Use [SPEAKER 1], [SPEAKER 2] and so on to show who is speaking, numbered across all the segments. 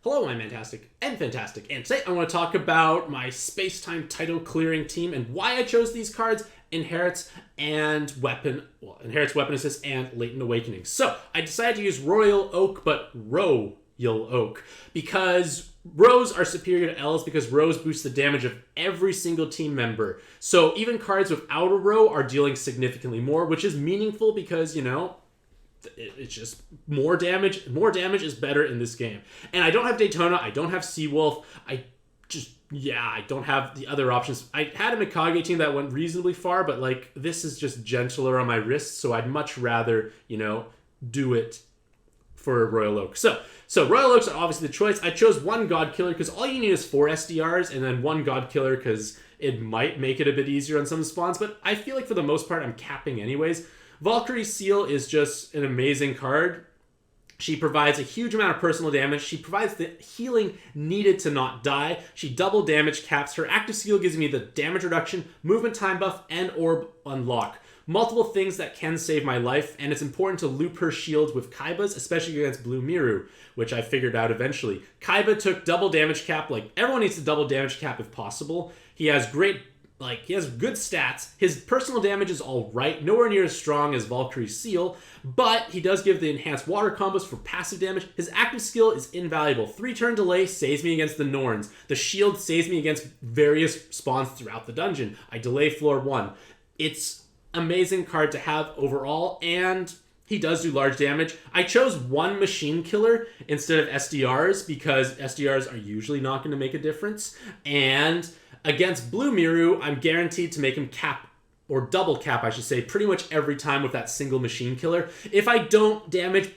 [SPEAKER 1] Hello, I'm Mantastic'c and Fantastic, and today I want to talk about my SpaceTime title clearing team and why I chose these cards, Inherits and Inherits, Weapon Assist, and Latent Awakening. So, I decided to use Royal Oak, but ROWyal Oak, because Rows are superior to Ls because Rows boost the damage of every single team member. So, even cards without a row are dealing significantly more, which is meaningful because, you know, it's just more damage. More damage is better in this game. And I don't have Daytona. I don't have Seawolf. I don't have the other options. I had a Mikage team that went reasonably far, but like this is just gentler on my wrists, so I'd much rather, do it for Royal Oak. So Royal Oaks are obviously the choice. I chose one God Killer because all you need is 4 SDRs and then one God Killer because it might make it a bit easier on some spawns, but I feel like for the most part I'm capping anyways. Valkyrie Seal is just an amazing card. She provides a huge amount of personal damage. She provides the healing needed to not die. She double damage caps. Her active skill gives me the damage reduction, movement time buff, and orb unlock. Multiple things that can save my life, and it's important to loop her shield with Kaiba's, especially against Blue Miru, which I figured out eventually. Kaiba took double damage cap. Like, everyone needs to double damage cap if possible. He has good stats. His personal damage is all right, nowhere near as strong as Valkyrie Seal, but he does give the enhanced water combos for passive damage. His active skill is invaluable. 3-turn delay saves me against the Norns. The shield saves me against various spawns throughout the dungeon. I delay floor 1. It's amazing card to have overall, and he does do large damage. I chose one Machine Killer instead of SDRs because SDRs are usually not going to make a difference, and against Blue Miru, I'm guaranteed to make him cap, or double cap, I should say, pretty much every time with that single Machine Killer. If I don't damage,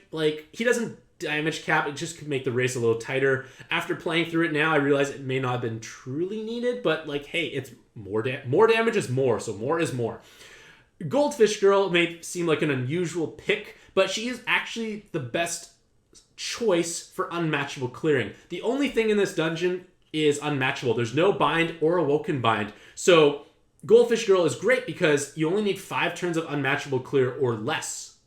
[SPEAKER 1] he doesn't damage cap, it just could make the race a little tighter. After playing through it now, I realize it may not have been truly needed, but hey, it's more damage is more, so more is more. Goldfish Girl may seem like an unusual pick, but she is actually the best choice for unmatchable clearing. The only thing in this dungeon is unmatchable. There's no bind or awoken bind. So Goldfish Girl is great because you only need 5 turns of unmatchable clear or less.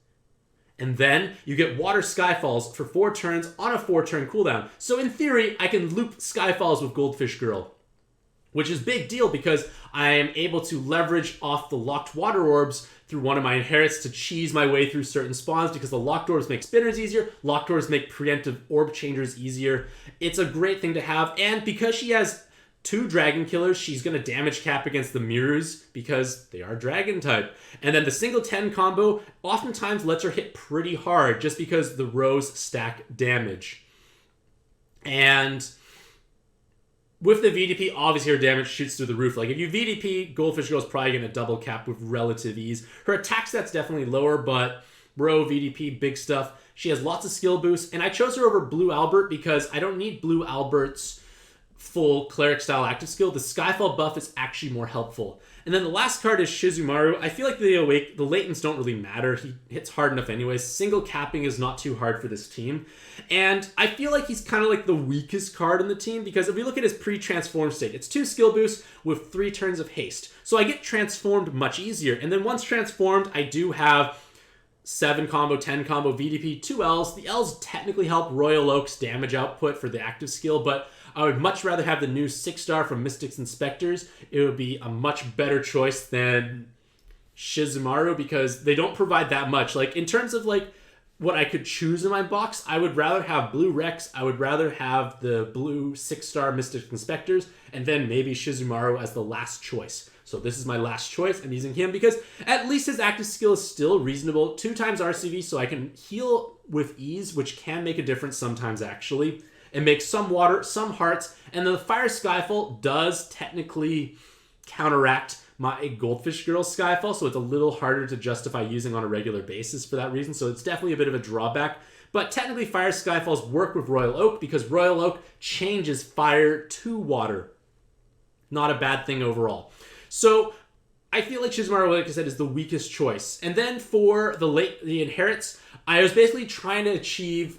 [SPEAKER 1] And then you get Water Skyfalls for 4 turns on a 4-turn cooldown. So in theory, I can loop Skyfalls with Goldfish Girl, which is big deal because I am able to leverage off the locked water orbs through one of my inherits to cheese my way through certain spawns because the locked orbs make spinners easier, locked orbs make preemptive orb changers easier. It's a great thing to have, and because she has 2 dragon killers, she's going to damage cap against the Mirrors because they are dragon type. And then the single 10 combo oftentimes lets her hit pretty hard just because the rows stack damage. And with the VDP, obviously her damage shoots through the roof. Like if you VDP, Goldfish Girl is probably going to double cap with relative ease. Her attack stat's definitely lower, but Bro, VDP, big stuff. She has lots of skill boosts, and I chose her over Blue Albert because I don't need Blue Albert's full cleric style active skill. The Skyfall buff is actually more helpful. And then the last card is Shizumaru. I feel like the latents don't really matter. He hits hard enough anyways. Single capping is not too hard for this team. And I feel like he's kind of like the weakest card in the team because if we look at his pre-transformed state, it's 2 skill boosts with 3 turns of haste. So I get transformed much easier. And then once transformed, I do have 7 combo, 10 combo, VDP, 2 Ls. The Ls technically help Royal Oak's damage output for the active skill, but I would much rather have the new 6-star from Mystics and Spectres. It would be a much better choice than Shizumaru because they don't provide that much. Like, in terms of, what I could choose in my box, I would rather have Blue Rex, I would rather have the blue 6-star Mystics and Spectres, and then maybe Shizumaru as the last choice. So this is my last choice. I'm using him because at least his active skill is still reasonable. 2 times RCV, so I can heal with ease, which can make a difference sometimes, actually. It makes some water, some hearts, and the Fire Skyfall does technically counteract my Goldfish Girl Skyfall, so it's a little harder to justify using on a regular basis for that reason, so it's definitely a bit of a drawback. But technically, Fire Skyfalls work with Royal Oak because Royal Oak changes fire to water. Not a bad thing overall. So I feel like Shizumaru, like I said, is the weakest choice. And then for the Inherits, I was basically trying to achieve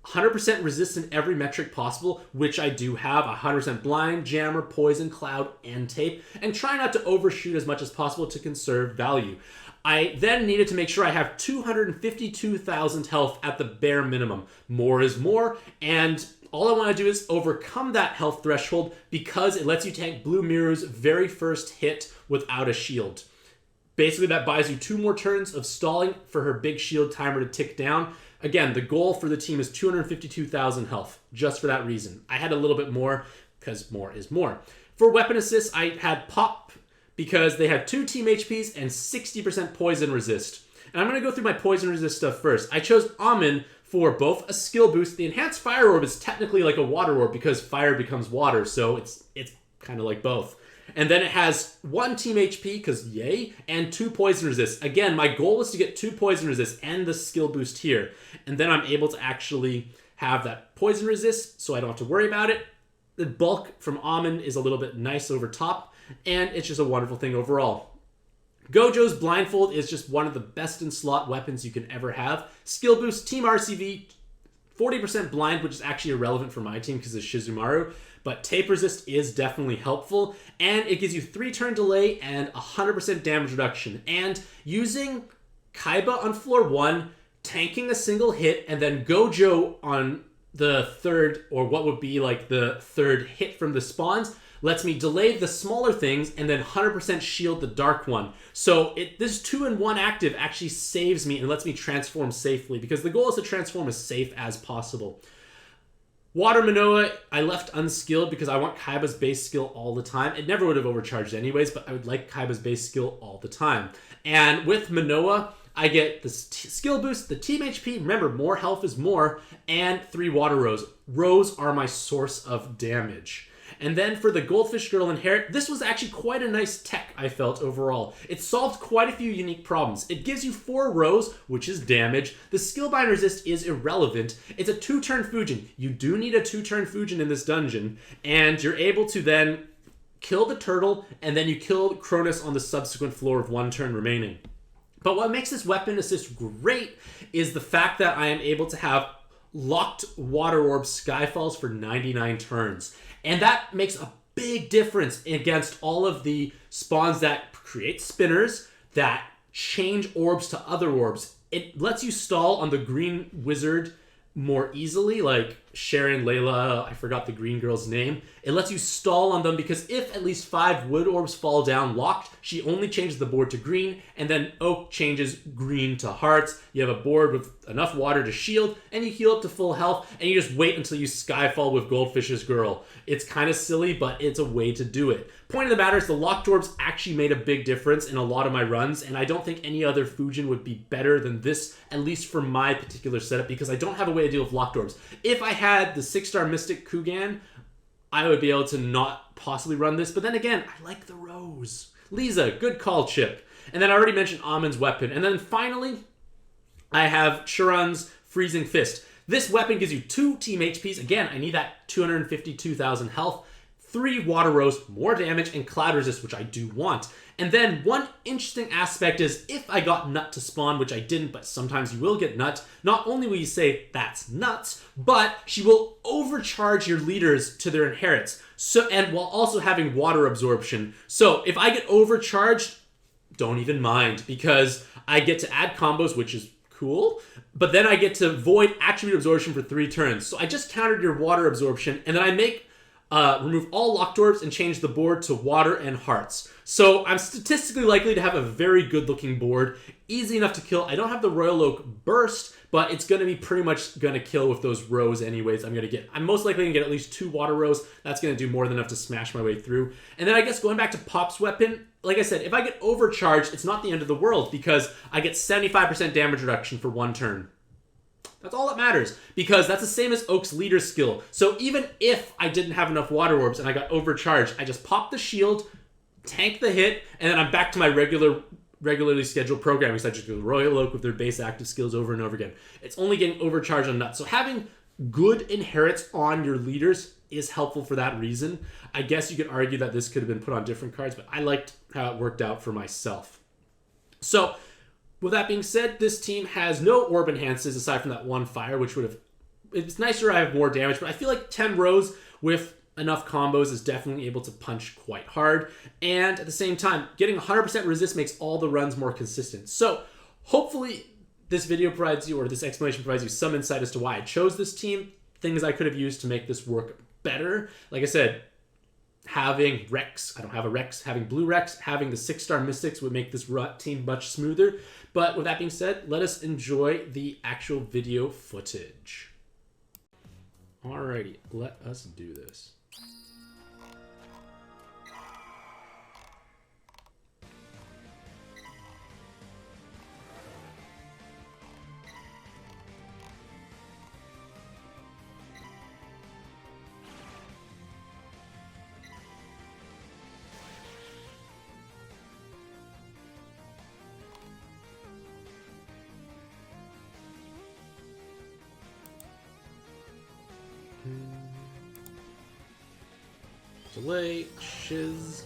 [SPEAKER 1] 100% resistant every metric possible, which I do have. 100% blind, jammer, poison, cloud, and tape, and try not to overshoot as much as possible to conserve value. I then needed to make sure I have 252,000 health at the bare minimum. More is more, and all I want to do is overcome that health threshold because it lets you tank Blue Miru's very first hit without a shield. Basically, that buys you 2 more turns of stalling for her big shield timer to tick down. Again, the goal for the team is 252,000 health, just for that reason. I had a little bit more, because more is more. For weapon assists, I had Pop, because they had 2 team HPs and 60% poison resist. And I'm going to go through my poison resist stuff first. I chose Amin for both a skill boost. The enhanced fire orb is technically like a water orb because fire becomes water, so it's kind of like both. And then it has 1 team HP, because yay, and 2 poison resist. Again, my goal was to get 2 poison resist and the skill boost here. And then I'm able to actually have that poison resist, so I don't have to worry about it. The bulk from Amin is a little bit nice over top, and it's just a wonderful thing overall. Gojo's Blindfold is just one of the best in slot weapons you can ever have. Skill boost, Team RCV, 40% blind, which is actually irrelevant for my team because it's Shizumaru, but tape resist is definitely helpful, and it gives you 3-turn delay and 100% damage reduction. And using Kaiba on floor 1, tanking a single hit, and then Gojo on the third, or what would be like the third hit from the spawns, lets me delay the smaller things and then 100% shield the dark one. So this 2-in-1 active actually saves me and lets me transform safely, because the goal is to transform as safe as possible. Water Manoa, I left unskilled because I want Kaiba's base skill all the time. It never would have overcharged anyways, but I would like Kaiba's base skill all the time. And with Manoa, I get the skill boost, the team HP, remember, more health is more, and 3 water rows. Rows are my source of damage. And then for the Goldfish Girl Inherit, this was actually quite a nice tech, I felt, overall. It solved quite a few unique problems. It gives you 4 rows, which is damage. The skill bind resist is irrelevant. It's a 2-turn Fujin. You do need a 2-turn Fujin in this dungeon, and you're able to then kill the turtle, and then you kill Cronus on the subsequent floor with 1 turn remaining. But what makes this weapon assist great is the fact that I am able to have locked Water Orb Skyfalls for 99 turns. And that makes a big difference against all of the spawns that create spinners, that change orbs to other orbs. It lets you stall on the green wizard more easily, like Sharon, Layla, I forgot the green girl's name. It lets you stall on them because if at least 5 wood orbs fall down locked, she only changes the board to green, and then Oak changes green to hearts. You have a board with enough water to shield, and you heal up to full health, and you just wait until you skyfall with Goldfish's Girl. It's kind of silly, but it's a way to do it. Point of the matter is the locked orbs actually made a big difference in a lot of my runs, and I don't think any other Fujin would be better than this, at least for my particular setup, because I don't have a way to deal with locked orbs. If I had the 6-star Mystic Kugan, I would be able to not possibly run this, but then again, I like the Rose. Lisa, good call, Chip. And then I already mentioned Amin's weapon. And then finally, I have Sharon's Freezing Fist. This weapon gives you 2 team HPs. Again, I need that 252,000 health, 3 water rows, more damage, and cloud resist, which I do want. And then one interesting aspect is if I got Nut to spawn, which I didn't, but sometimes you will get Nut, not only will you say, that's nuts, but she will overcharge your leaders to their inherits. So, and while also having water absorption. So if I get overcharged, don't even mind, because I get to add combos, which is cool, but then I get to void attribute absorption for 3 turns. So I just countered your water absorption, and then I make remove all locked orbs and change the board to water and hearts. So I'm statistically likely to have a very good looking board, easy enough to kill. I don't have the Royal Oak burst, but it's going to be pretty much going to kill with those rows anyways. I'm most likely going to get at least 2 water rows. That's going to do more than enough to smash my way through. And then I guess going back to Pop's weapon, like I said, if I get overcharged, it's not the end of the world because I get 75% damage reduction for 1 turn. That's all that matters, because that's the same as Oak's leader skill. So even if I didn't have enough water orbs and I got overcharged, I just pop the shield, tank the hit, and then I'm back to my regularly scheduled programming, such as Royal Oak with their base active skills over and over again. It's only getting overcharged on Nuts. So having good inherits on your leaders is helpful for that reason. I guess you could argue that this could have been put on different cards, but I liked how it worked out for myself. So with that being said, this team has no orb enhances aside from that 1 fire, which would have... It's nicer I have more damage, but I feel like 10 rows with enough combos is definitely able to punch quite hard. And at the same time, getting 100% resist makes all the runs more consistent. So hopefully this video provides you, or this explanation provides you some insight as to why I chose this team. things I could have used to make this work better. Like I said, having Rex, I don't have a Rex, having Blue Rex, having the 6-star Mystics would make this team much smoother. But with that being said, let us enjoy the actual video footage. Alrighty, let us do this. Delay, shiz.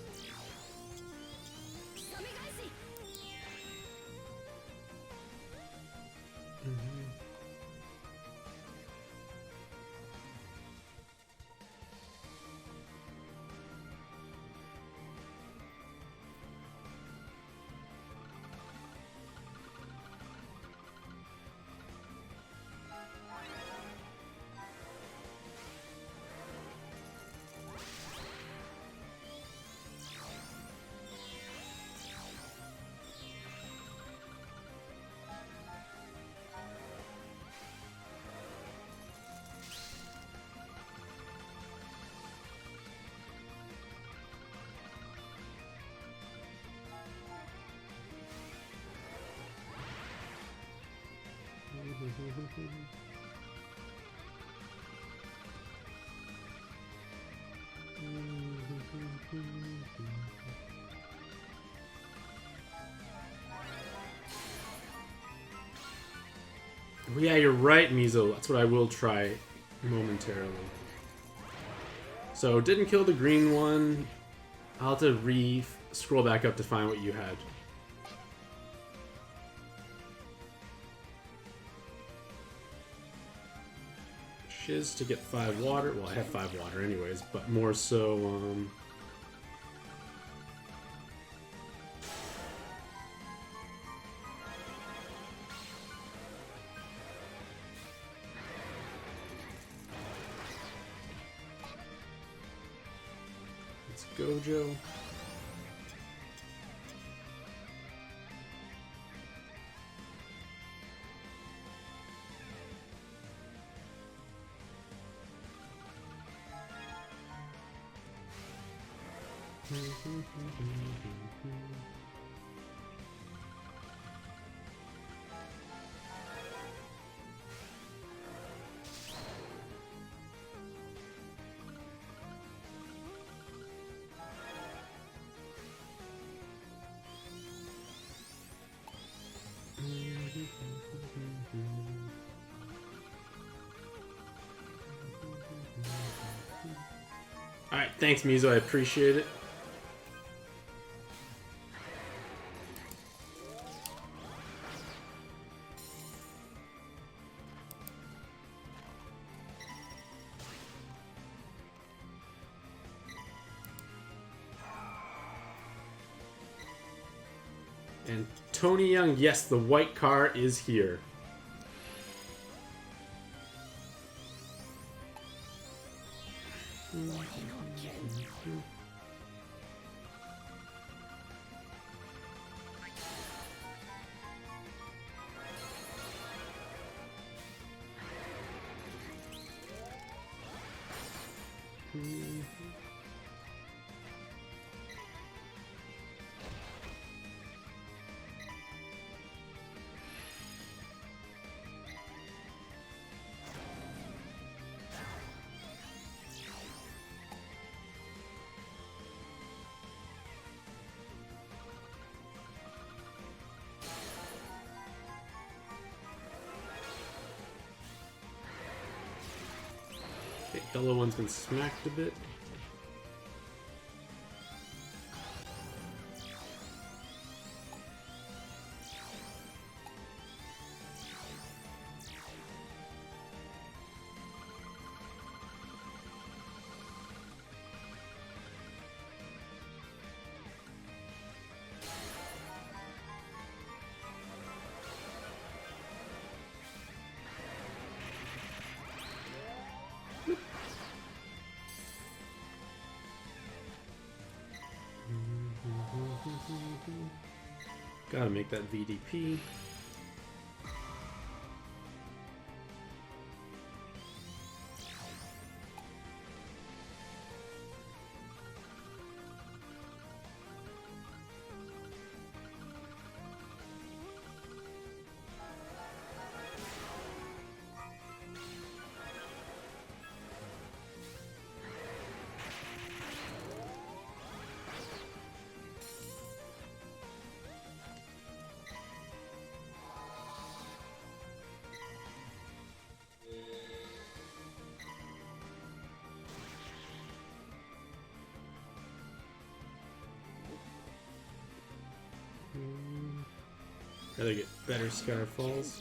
[SPEAKER 1] Yeah, you're right, Mizo. That's what I will try momentarily. So, didn't kill the green one. I'll have to scroll back up to find what you had. Shiz to get 5 water. Well, I have 5 water anyways, but more so, let's go, Joe. Alright, thanks, Mizo. I appreciate it. And Tony Young, yes, the white car is here. Okay, yellow one's been smacked a bit. Gotta make that VDP. Gotta get better Skyfalls.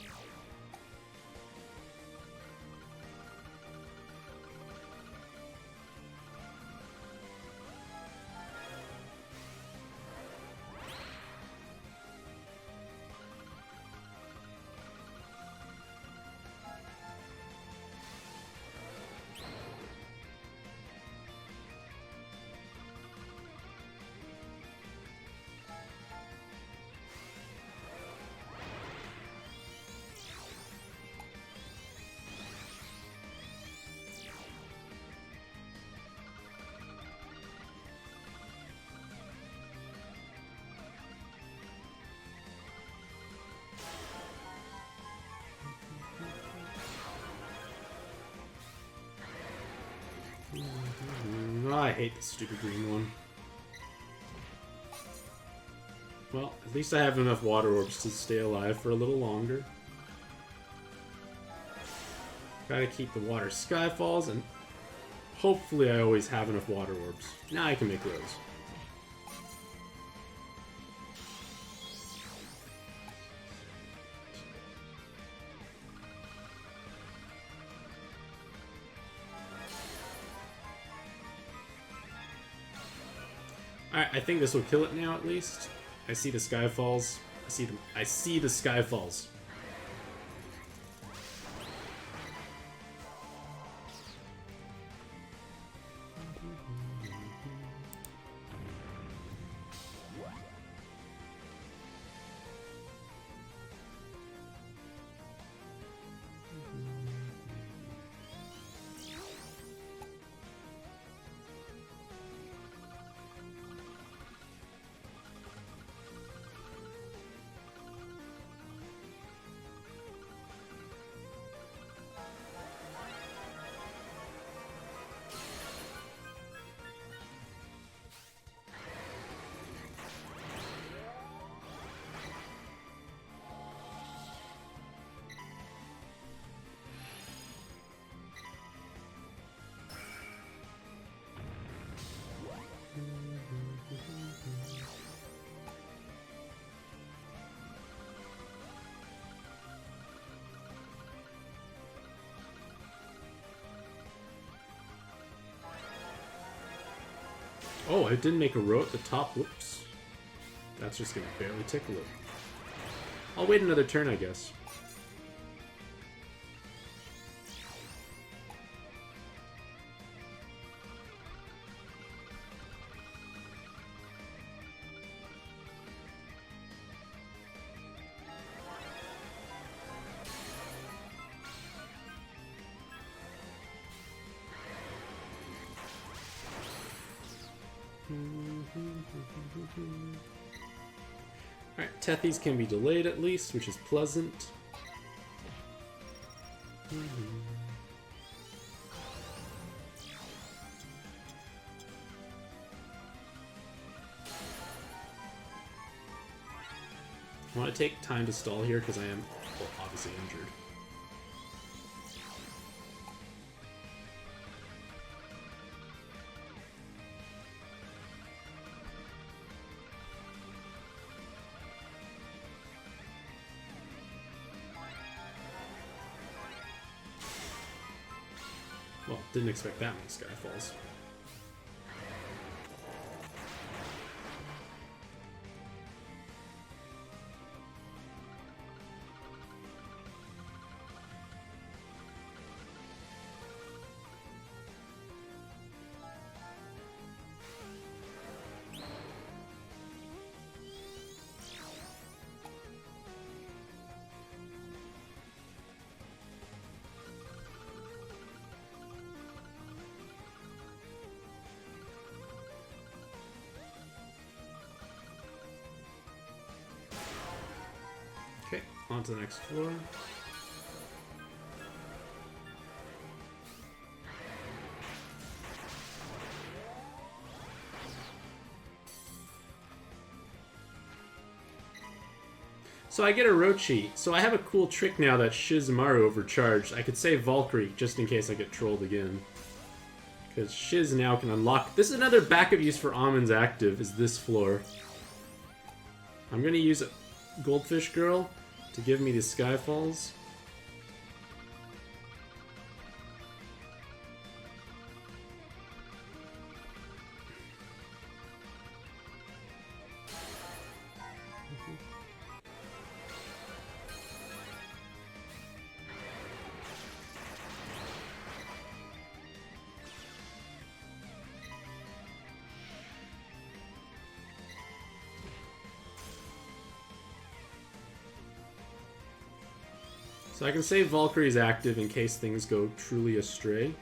[SPEAKER 1] I hate the stupid green one. Well, at least I have enough water orbs to stay alive for a little longer. Gotta keep the water Skyfalls, and hopefully I always have enough water orbs. Now I can make those. Alright, I think this will kill it now at least. I see the Skyfalls. I see the Skyfalls. Oh, I didn't make a row at the top. Whoops. That's just gonna barely tickle it. I'll wait another turn, I guess. Alright, Tethies can be delayed at least, which is pleasant. I want to take time to stall here because I am, well, obviously injured. Well, didn't expect that many Skyfalls. On to the next floor. So I get a Rochi. So I have a cool trick now that Shizumaru overcharged. I could save Valkyrie just in case I get trolled again. Because Shiz now can unlock... This is another backup use for Amon's active, is this floor. I'm going to use a Goldfish Girl to give me the Skyfalls. So I can save Valkyrie's active in case things go truly astray.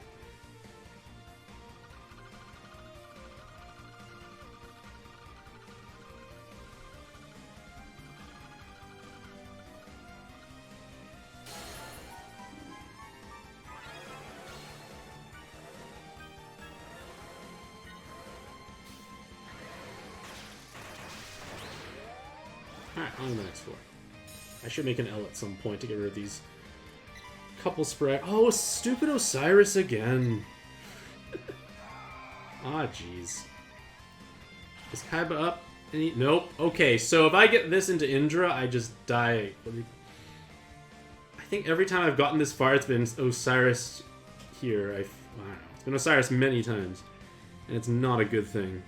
[SPEAKER 1] Alright, on to the next floor. I should make an L at some point to get rid of these couple spread. Oh, stupid Osiris again. Ah, jeez. Is Kaiba up? Nope. Okay, so if I get this into Indra, I just die. I think every time I've gotten this far, it's been Osiris here. I don't know. It's been Osiris many times, and it's not a good thing.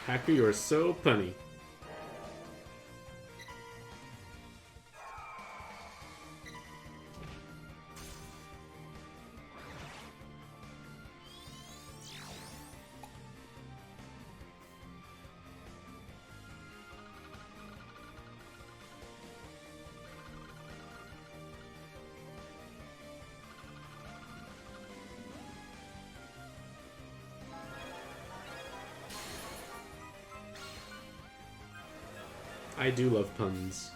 [SPEAKER 1] Hacker, you are so punny. I do love puns.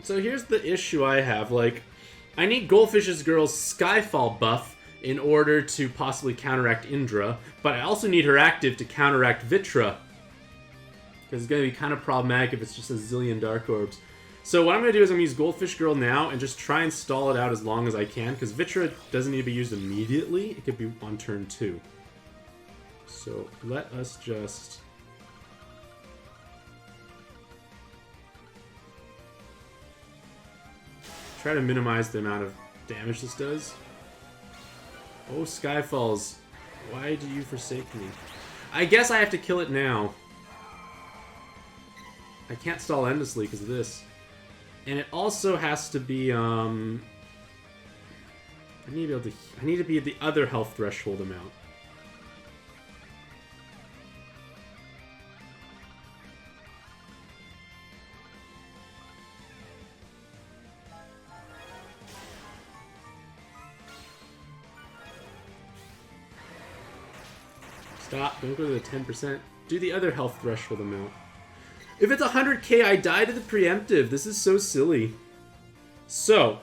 [SPEAKER 1] So here's the issue I have, like, I need Goldfish's Girl's Skyfall buff in order to possibly counteract Indra, but I also need her active to counteract Vitra. Because it's going to be kind of problematic if it's just a zillion Dark Orbs. So what I'm going to do is I'm going to use Goldfish Girl now and just try and stall it out as long as I can, because Vitra doesn't need to be used immediately. It could be on turn 2. So let us just... try to minimize the amount of damage this does. Oh, Skyfalls. Why do you forsake me? I guess I have to kill it now. I can't stall endlessly because of this. And it also has to be, I need to be at the other health threshold amount. Stop, don't go to the 10%. Do the other health threshold amount. If it's 100k, I die to the preemptive. This is so silly. So,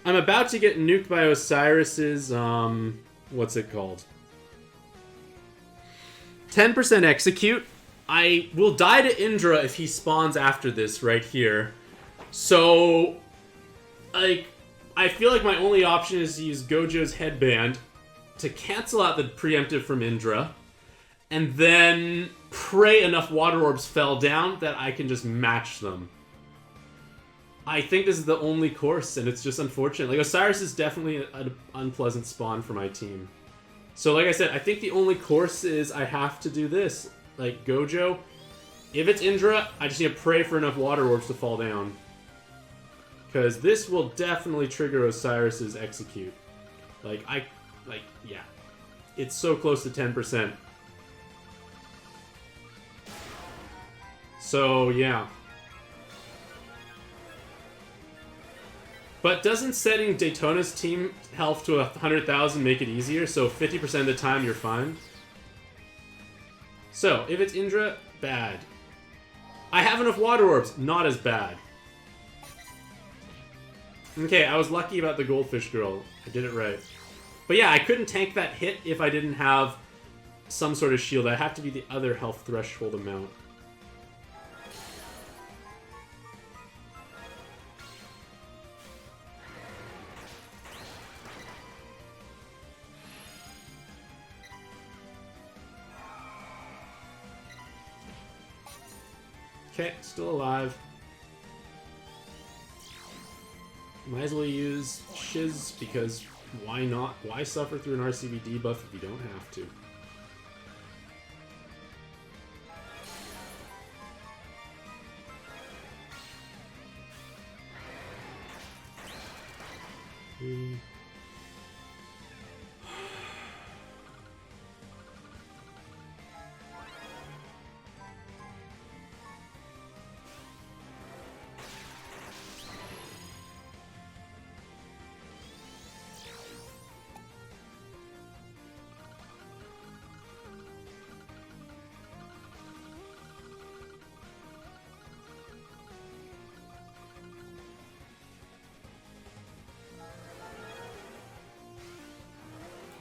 [SPEAKER 1] I'm about to get nuked by Osiris's, what's it called? 10% execute. I will die to Indra if he spawns after this right here. So, like, I feel like my only option is to use Gojo's headband to cancel out the preemptive from Indra, and then pray enough water orbs fell down that I can just match them. I think this is the only course, and it's just unfortunate. Like, Osiris is definitely an unpleasant spawn for my team. So, like I said, I think the only course is I have to do this. Like, Gojo, If it's Indra, I just need to pray for enough water orbs to fall down. Because this will definitely trigger Osiris's execute. Yeah. It's so close to 10%. So, yeah. But doesn't setting Daytona's team health to 100,000 make it easier? So 50% of the time you're fine? So, if it's Indra, bad. I have enough water orbs, not as bad. Okay, I was lucky about the Goldfish Girl. I did it right. But yeah, I couldn't tank that hit if I didn't have some sort of shield. I have to be the other health threshold amount. Okay, still alive. Might as well use Shiz, because why not? Why suffer through an RCB debuff if you don't have to?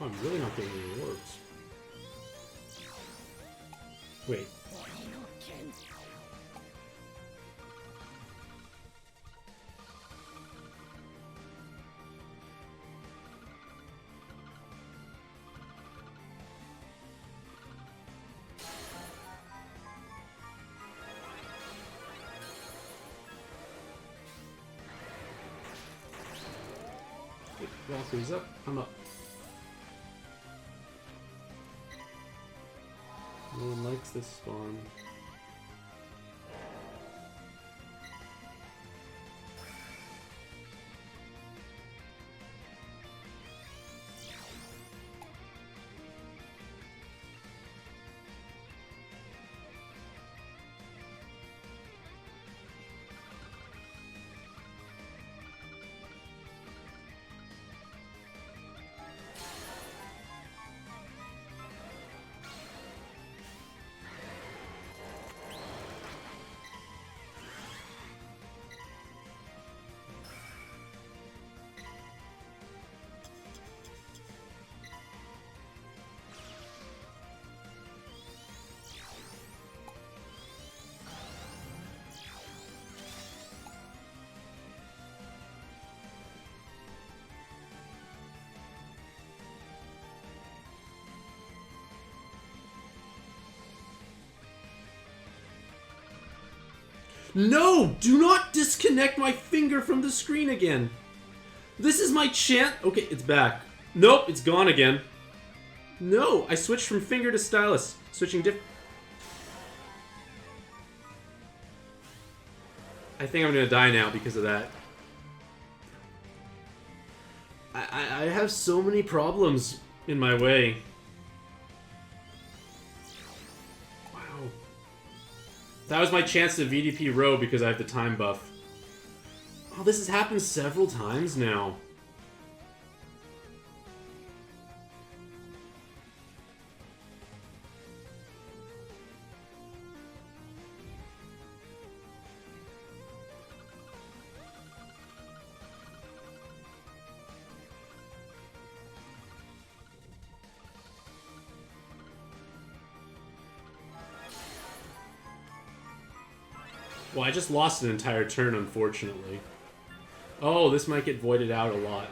[SPEAKER 1] Oh, I'm really not getting any rewards. Wait. Valkyrie's up, I'm up. No one likes this spawn. No! Do not disconnect my finger from the screen again! This is my chance. Okay, it's back. Nope, it's gone again. No, I switched from finger to stylus. Switching I think I'm gonna die now because of that. I have so many problems in my way. Wow. That was my chance to VDP row because I have the time buff. Oh, this has happened several times now. Well, I just lost an entire turn, unfortunately. Oh, this might get voided out a lot.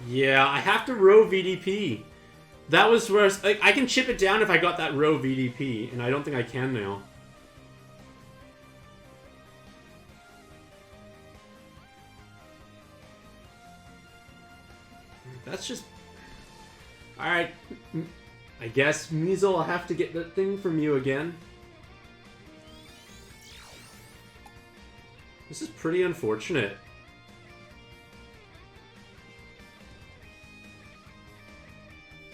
[SPEAKER 1] Yeah, I have to row VDP. That was where I can chip it down if I got that row VDP, and I don't think I can now. That's just... Alright. I guess, Measle, I'll have to get that thing from you again. This is pretty unfortunate.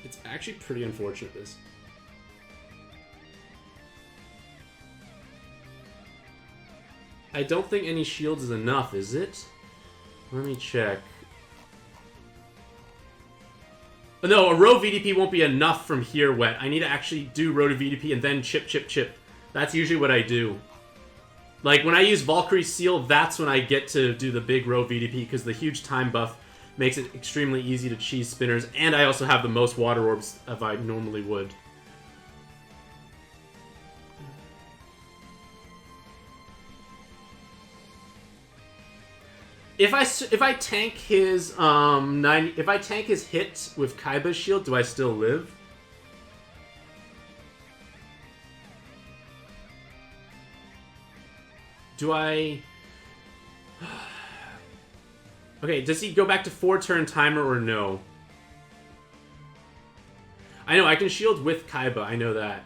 [SPEAKER 1] It's actually pretty unfortunate, this. I don't think any shields is enough, is it? Let me check. No, a row VDP won't be enough from here, Wet. I need to actually do row to VDP and then chip, chip, chip. That's usually what I do. Like, when I use Valkyrie Seal, that's when I get to do the big row VDP, because the huge time buff makes it extremely easy to cheese spinners, and I also have the most water orbs as I normally would. If I tank his if I tank his hit with Kaiba's shield, do I still live? Do I? Okay, does he go back to 4-turn timer or no? I know I can shield with Kaiba, I know that.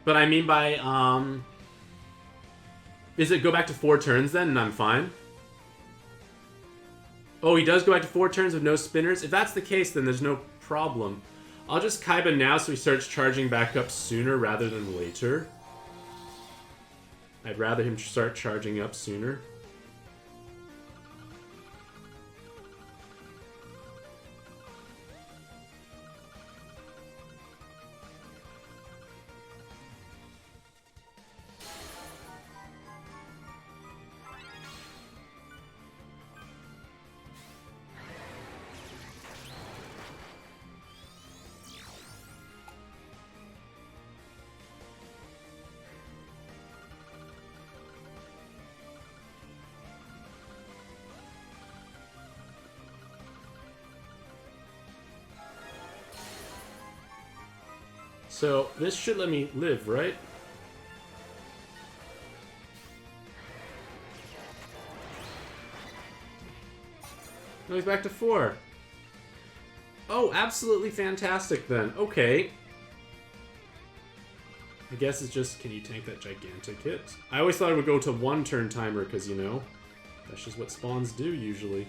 [SPEAKER 1] But I mean by is it go back to 4 turns then and I'm fine? Oh, he does go back to 4 turns with no spinners? If that's the case, then there's no problem. I'll just Kaiba now so he starts charging back up sooner rather than later. I'd rather him start charging up sooner. So, this should let me live, right? No, he's back to 4. Oh, absolutely fantastic then. Okay. I guess it's just, can you tank that gigantic hit? I always thought it would go to 1-turn timer, because, you know, that's just what spawns do, usually.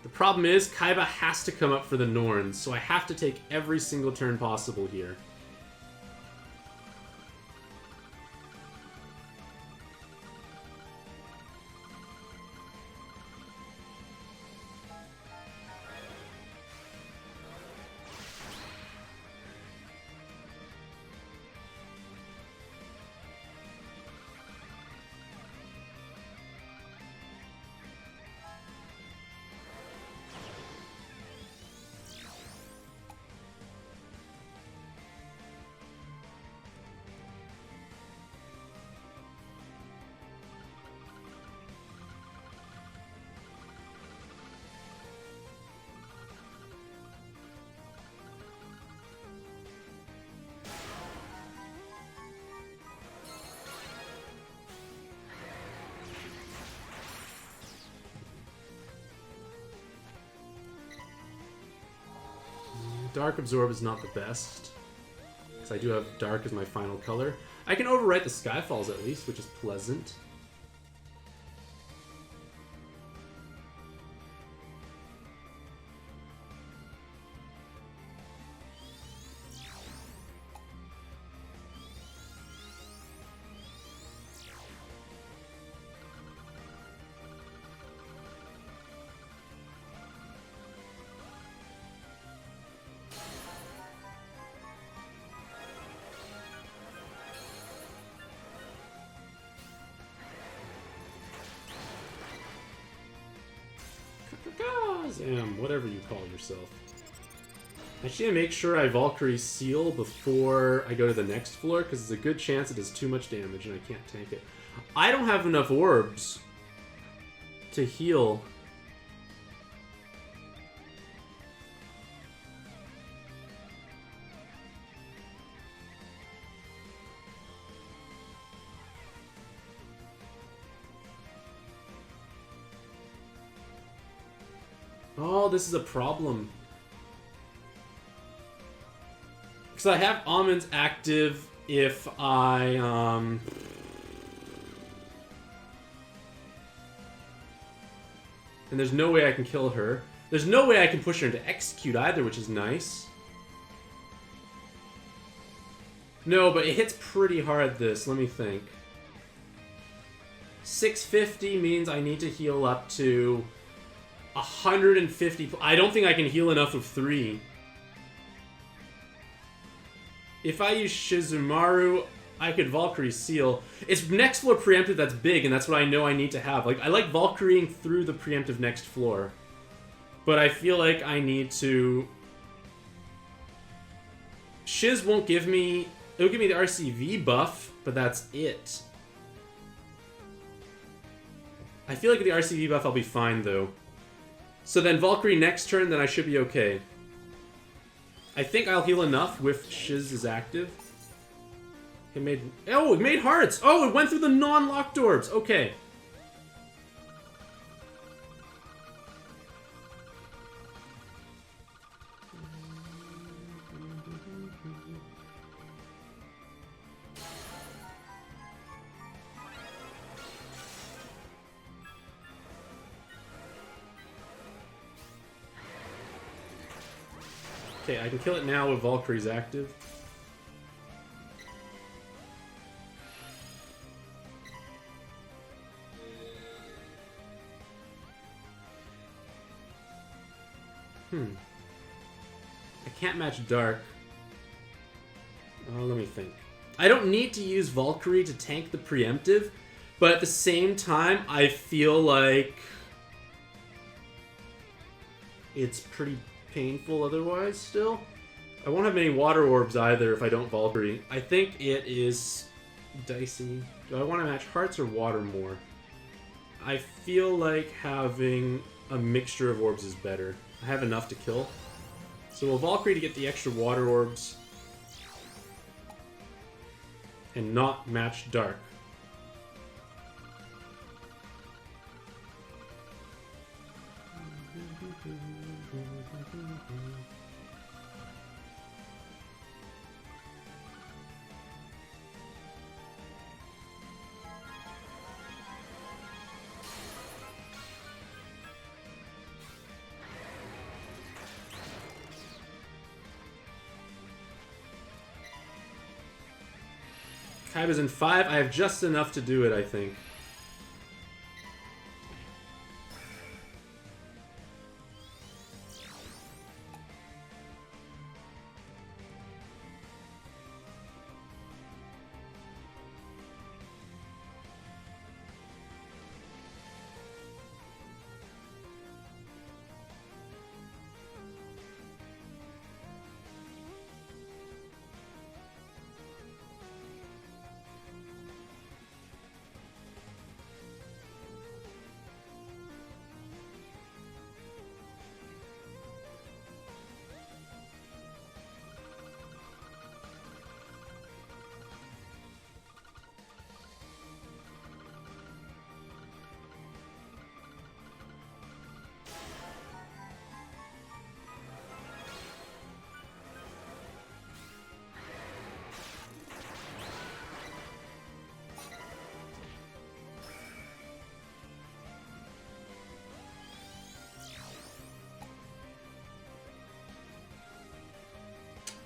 [SPEAKER 1] The problem is, Kaiba has to come up for the Norns, so I have to take every single turn possible here. Dark Absorb is not the best, because I do have Dark as my final color. I can overwrite the Skyfalls at least, which is pleasant. Whatever you call yourself. I should make sure I Valkyrie Seal before I go to the next floor, because there's a good chance it does too much damage and I can't tank it. I don't have enough orbs to heal. Oh, this is a problem. Because I have almonds active if I, and there's no way I can kill her. There's no way I can push her into execute either, which is nice. No, but it hits pretty hard, this. Let me think. 650 means I need to heal up to 150. I don't think I can heal enough with 3. If I use Shizumaru, I could Valkyrie Seal. It's next floor preemptive that's big, and that's what I know I need to have. Like, I like Valkyrieing through the preemptive next floor. But I feel like I need to... Shiz won't give me... It'll give me the RCV buff, but that's it. I feel like with the RCV buff I'll be fine, though. So then Valkyrie next turn, then I should be okay. I think I'll heal enough with Shiz is active. It made... Oh, it made hearts! Oh, it went through the non-locked orbs! Okay. Okay, I can kill it now with Valkyrie's active. I can't match Dark. Oh, let me think. I don't need to use Valkyrie to tank the preemptive, but at the same time, I feel like it's pretty painful otherwise still. I won't have many water orbs either if I don't Valkyrie. I think it is dicey. Do I want to match hearts or water more? I feel like having a mixture of orbs is better. I have enough to kill. So we'll Valkyrie to get the extra water orbs and not match Dark. Kaiba's in 5. I have just enough to do it, I think.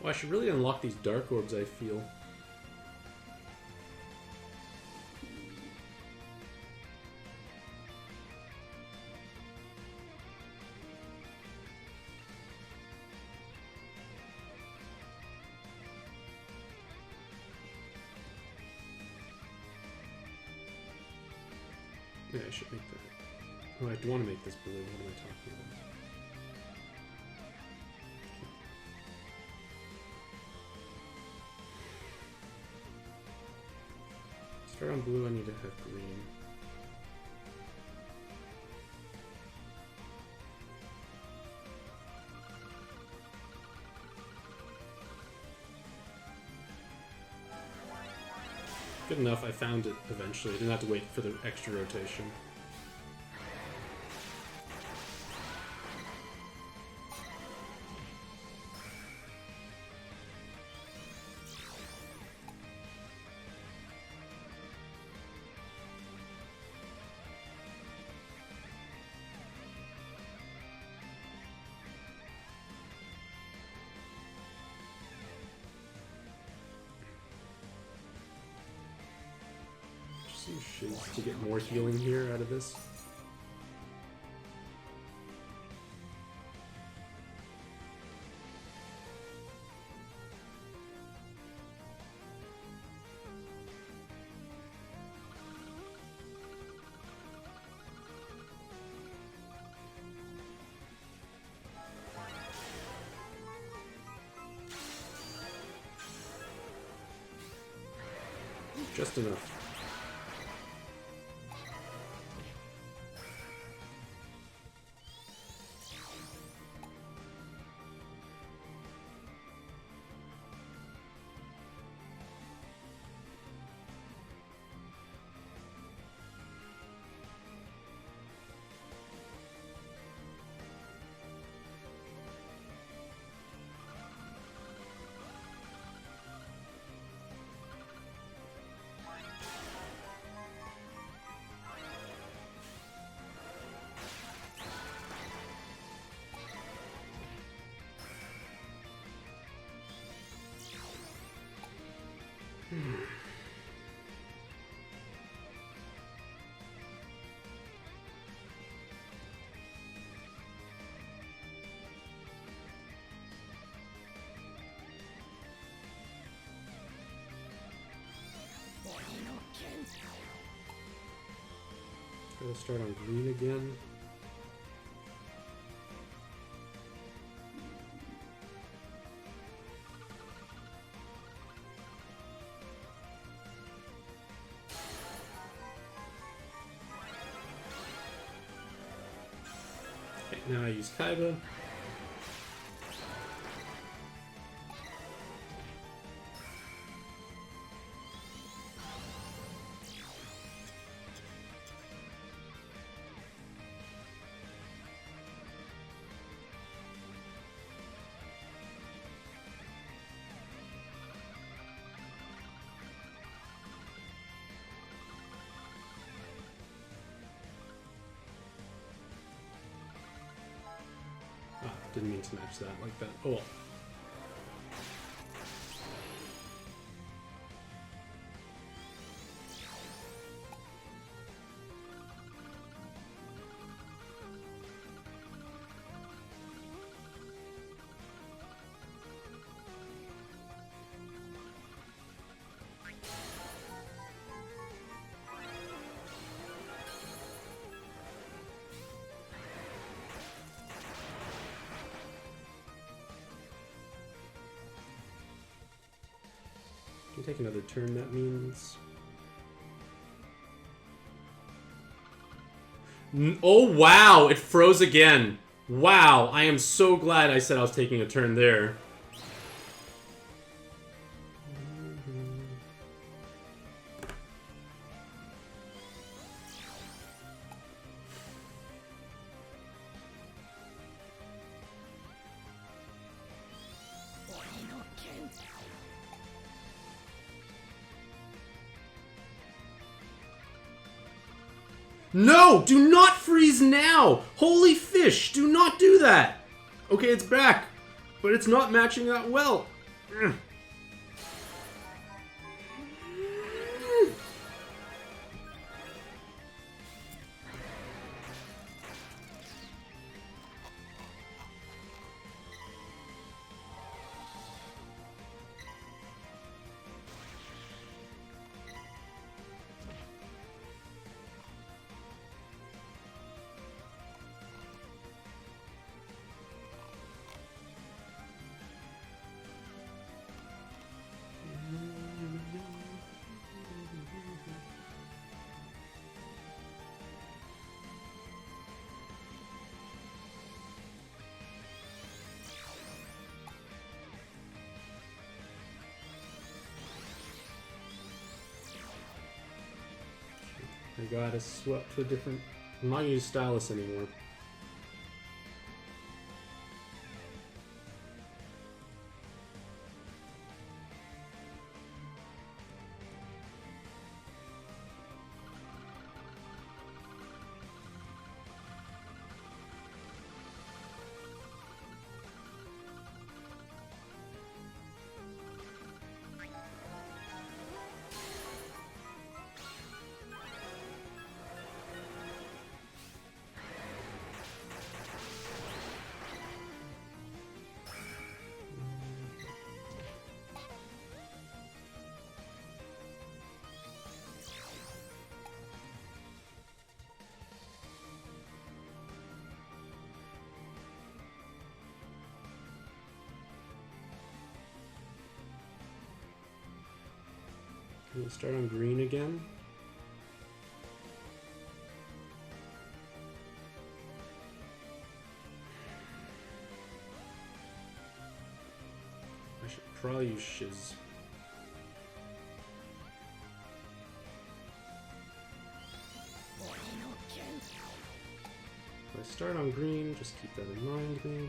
[SPEAKER 1] Oh, I should really unlock these dark orbs, I feel. Yeah, I should make that. Oh, I do want to make this blue. What am I talking about? Start on blue, I need to have green. Good enough, I found it eventually. I didn't have to wait for the extra rotation. Use Shiz to get more healing here out of this. Just enough. Gotta start on green again. Okay, now I use Kaiba. Didn't mean to match that like that. Oh well. Take another turn, that means. Oh wow, it froze again. Wow, I am so glad I said I was taking a turn there. No! Do not freeze now! Holy fish! Do not do that! Okay, it's back. But it's not matching that well. I gotta swap to a different... I'm not gonna use Stylus anymore. We'll start on green again. I should probably use Shiz. If I start on green, just keep that in mind, green.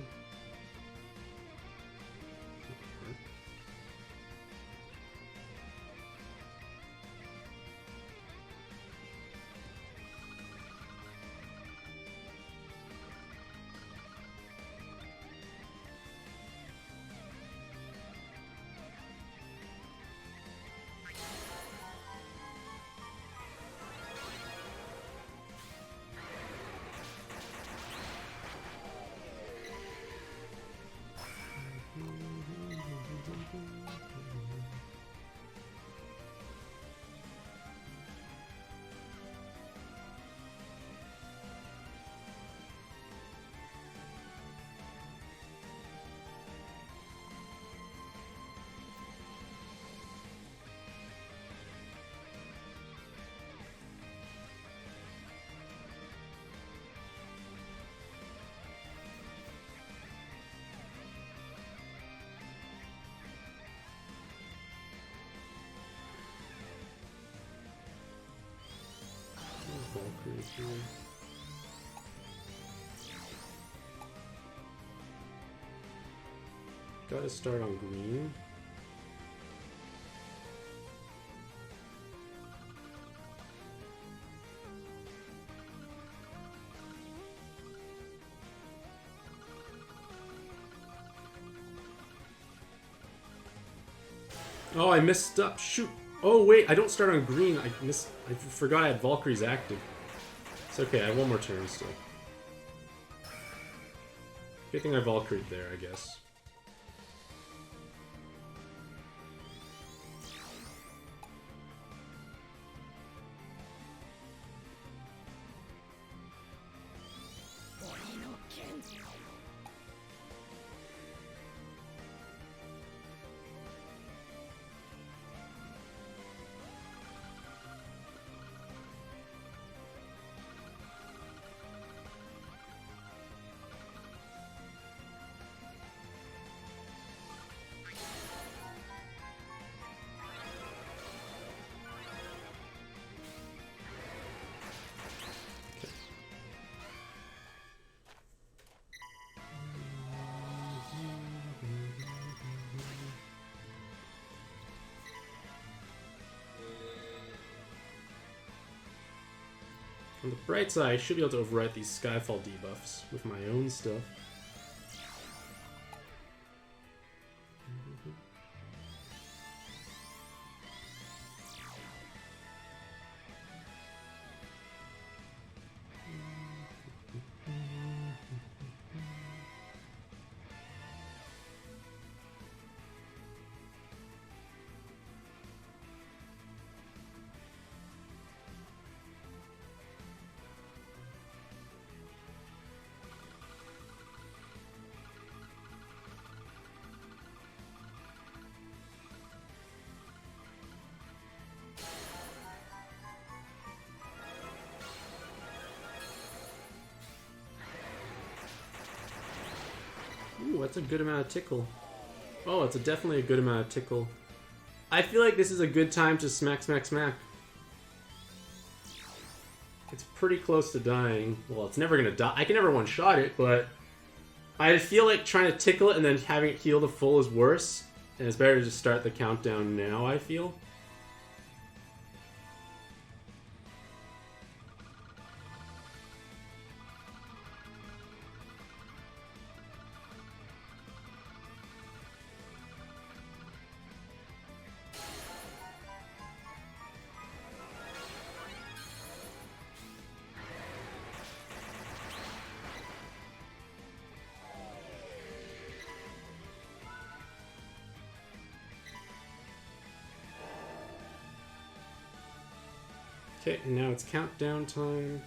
[SPEAKER 1] Valkyries here. Gotta start on green. Oh, I messed up. Shoot. Oh, wait. I don't start on green. I forgot I had Valkyries active. It's okay. I have one more turn still. Good thing I Valkyried there, I guess. On the bright side, I should be able to overwrite these Skyfall debuffs with my own stuff. Ooh, that's a good amount of tickle. Oh, it's definitely a good amount of tickle. I feel like this is a good time to smack, smack, smack. It's pretty close to dying. Well, it's never gonna die. I can never one-shot it, but I feel like trying to tickle it and then having it heal to full is worse. And it's better to just start the countdown now, I feel. Okay, now it's countdown time.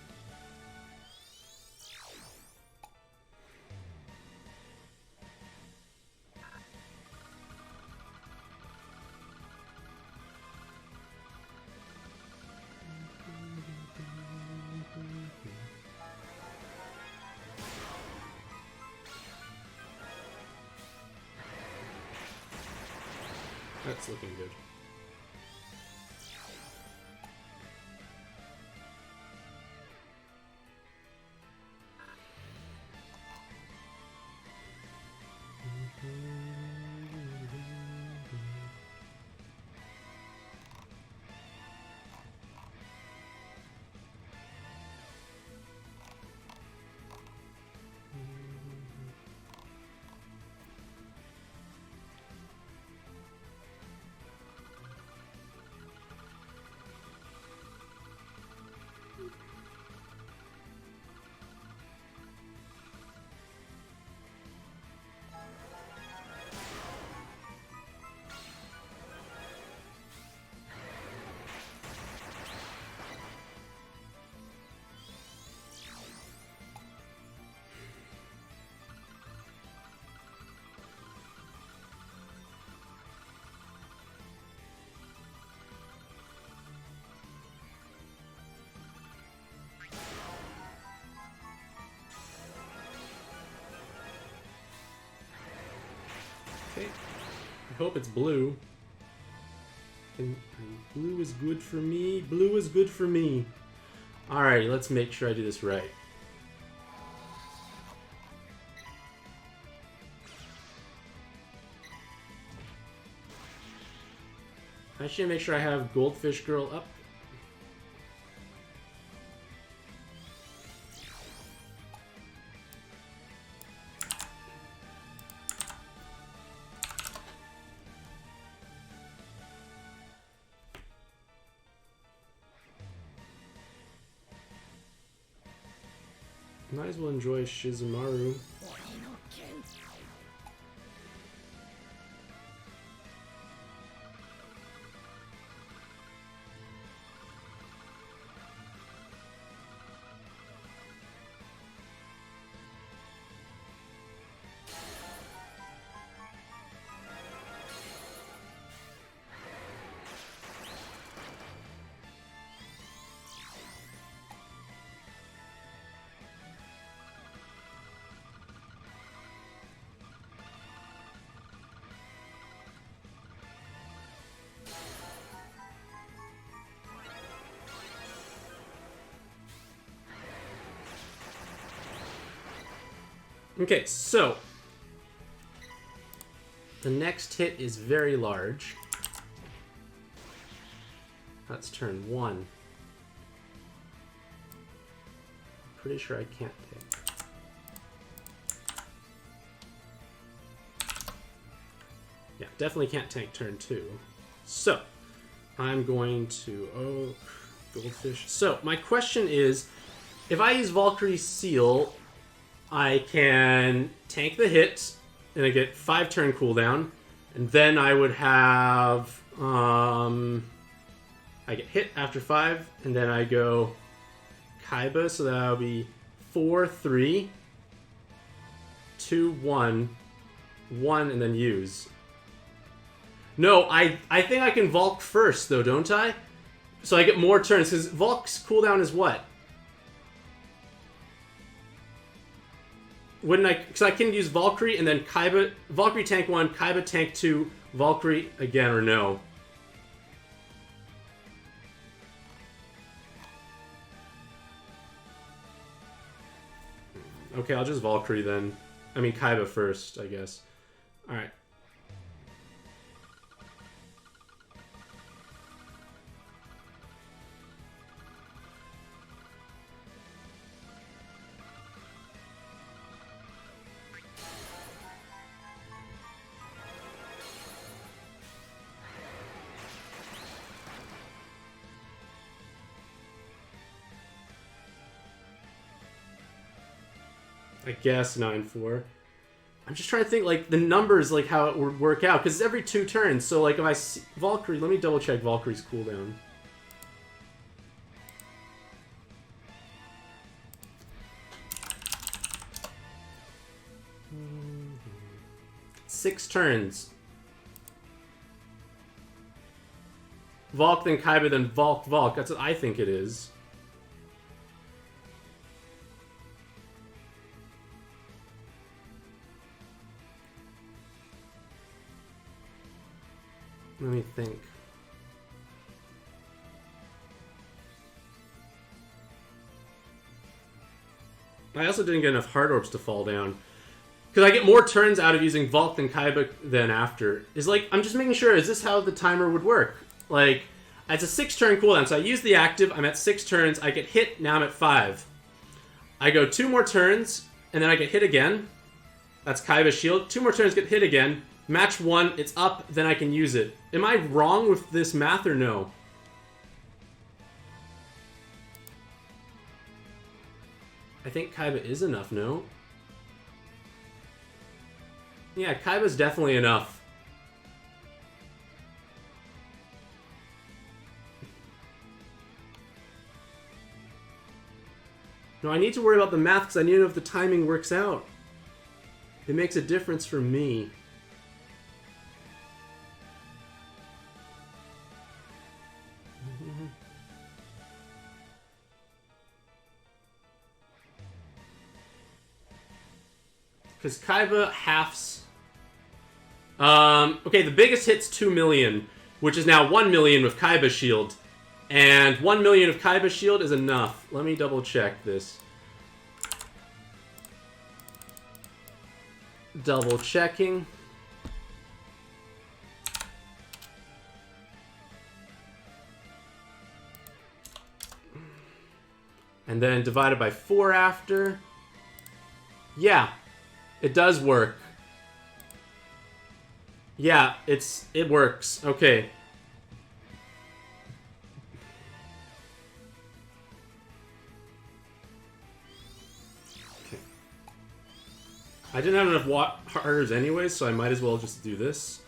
[SPEAKER 1] That's looking good. Okay. I hope it's blue. And blue is good for me. Blue is good for me. Alright, let's make sure I do this right. I should make sure I have Goldfish Girl up. Might as well enjoy Shizumaru. Okay, so the next hit is very large. That's turn 1. Pretty sure I can't take. Yeah, definitely can't tank turn 2. So, I'm going to... Oh, Goldfish. So, my question is, if I use Valkyrie Seal, I can tank the hit, and I get 5 turn cooldown, and then I would have... I get hit after 5, and then I go Kaiba, so that'll be 4, 3, 2, 1, 1, and then use. No, I think I can Valk first, though, don't I? So I get more turns, because Valk's cooldown is what? Wouldn't I... Because I can use Valkyrie, and then Kaiba... Valkyrie tank 1, Kaiba tank 2, Valkyrie again, or no? Okay, I'll just Valkyrie then. I mean, Kaiba first, I guess. Alright. I guess 9-4. I'm just trying to think, like, the numbers, like, how it would work out. Because it's every 2 turns, so, like, if I see... Valkyrie... Let me double-check Valkyrie's cooldown. Six turns. Valk, then Kaiba, then Valk, Valk. That's what I think it is. Let me think. I also didn't get enough hard orbs to fall down. Because I get more turns out of using Valk than Kaiba than after. Is like, I'm just making sure, is this how the timer would work? Like, it's a 6-turn cooldown, so I use the active, I'm at 6 turns, I get hit, now I'm at 5. I go 2 more turns, and then I get hit again. That's Kaiba's shield. 2 more turns, get hit again. Match 1, it's up, then I can use it. Am I wrong with this math or no? I think Kaiba is enough, no? Yeah, Kaiba's definitely enough. No, I need to worry about the math because I need to know if the timing works out. It makes a difference for me. Because Kaiba halves... okay, the biggest hit's 2 million, which is now 1 million with Kaiba's shield. And 1 million of Kaiba's shield is enough. Let me double check this. Double checking. And then divided by 4 after. Yeah, it does work. Yeah, it works. Okay. I didn't have enough harders anyways, so I might as well just do this.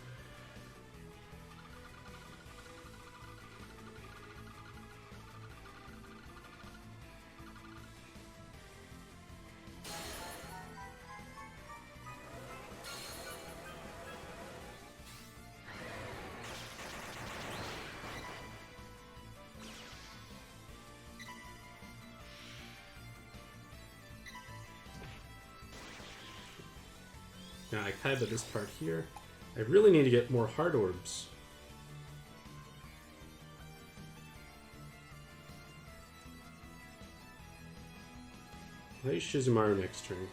[SPEAKER 1] Now I Kaiba this part here. I really need to get more hard orbs. I'll use Shizumaru next turn.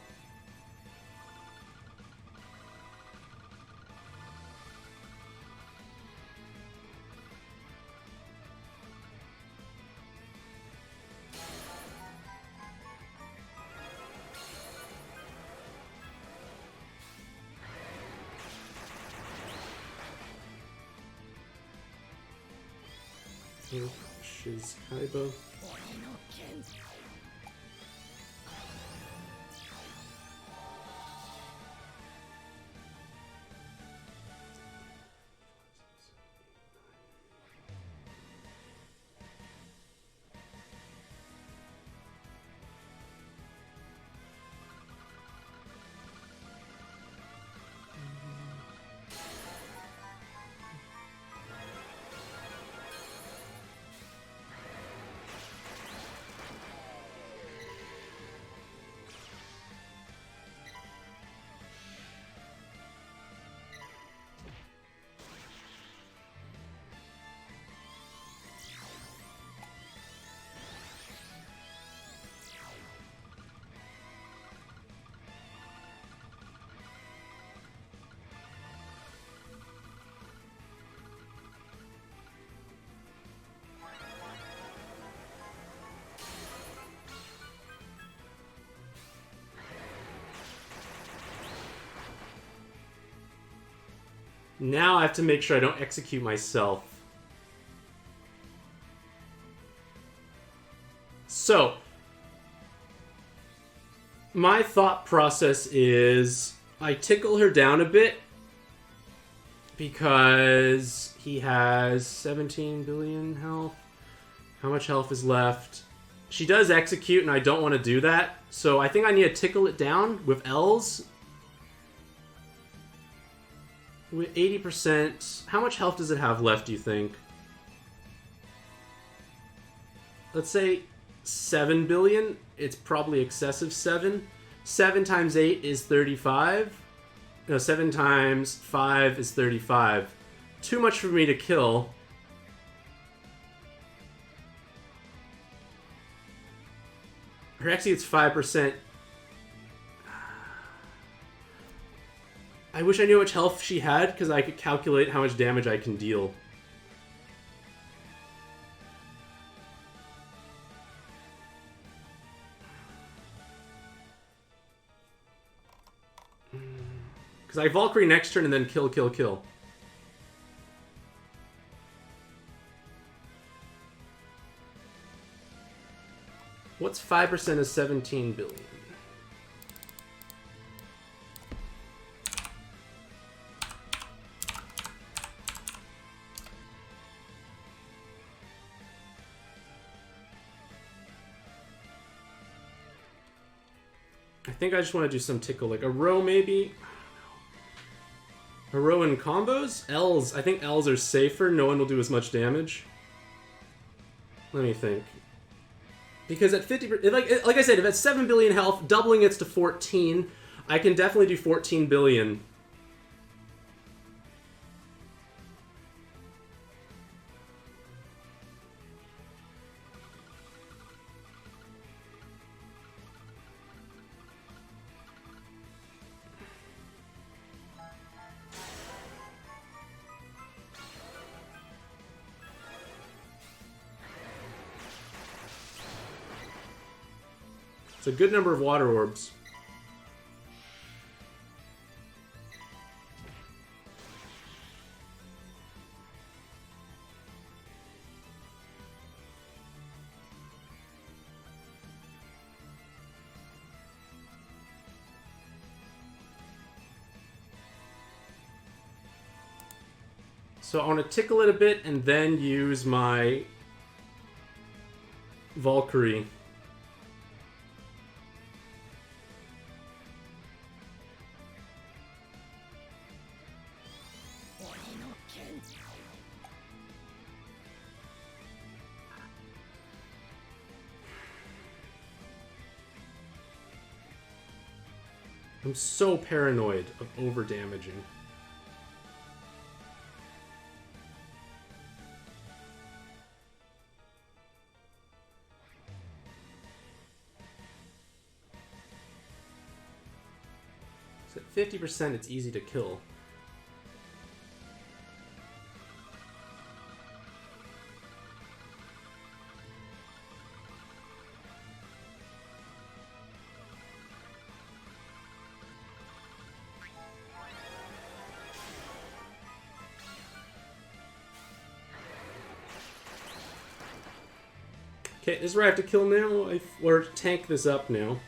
[SPEAKER 1] Shiz Kaiba. Now I have to make sure I don't execute myself. So, my thought process is I tickle her down a bit because he has 17 billion health. How much health is left? She does execute and I don't want to do that. So I think I need to tickle it down with L's. With 80%, how much health does it have left, do you think? Let's say 7 billion. It's probably excessive 7. 7 times 8 is 35. No, 7 times 5 is 35. too much for me to kill. Or actually, it's 5%. I wish I knew how much health she had, because I could calculate how much damage I can deal. Because I Valkyrie next turn and then kill, kill, kill. What's 5% of 17 billion? I think I just want to do some tickle, like a row maybe? A row in combos? L's. I think L's are safer. No one will do as much damage. Let me think. Because at 50%, like I said, if it's 7 billion health, doubling it's to 14, I can definitely do 14 billion. It's a good number of water orbs. So I want to tickle it a bit and then use my Valkyrie. I'm so paranoid of over-damaging. So at 50%, it's easy to kill. Okay, this is where I have to kill now, or tank this up now.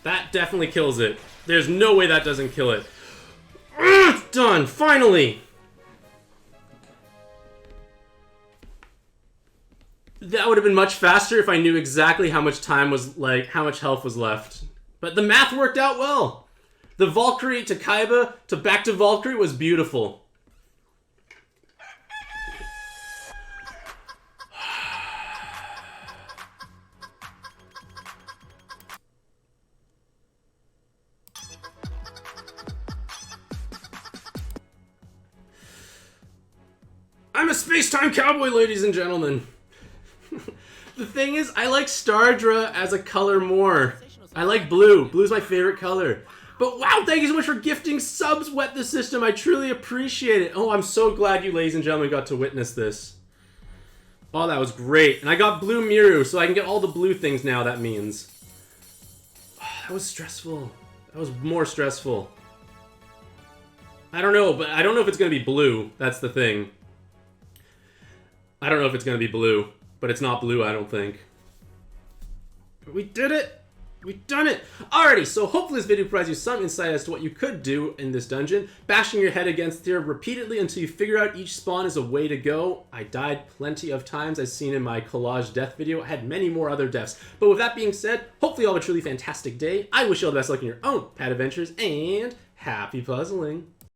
[SPEAKER 1] That definitely kills it. There's no way that doesn't kill it. It's done, finally! That would have been much faster if I knew exactly how much time was, like, how much health was left. But the math worked out well. The Valkyrie to Kaiba to back to Valkyrie was beautiful. I'm a space-time cowboy, ladies and gentlemen. The thing is, I like Stardra as a color more. I like blue. Blue's my favorite color. But wow, thank you so much for gifting subs, Wet the System. I truly appreciate it. Oh, I'm so glad you ladies and gentlemen got to witness this. Oh, that was great. And I got blue Miru, so I can get all the blue things now, that means. Oh, that was stressful. That was more stressful. I don't know, but I don't know if it's going to be blue. That's the thing. I don't know if it's going to be blue, but it's not blue, I don't think. But we did it! We've done it! Alrighty, so hopefully this video provides you some insight as to what you could do in this dungeon. Bashing your head against here repeatedly until you figure out each spawn is a way to go. I died plenty of times, as seen in my collage death video. I had many more other deaths. But with that being said, hopefully you all have a truly fantastic day. I wish you all the best luck in your own pad adventures, and happy puzzling!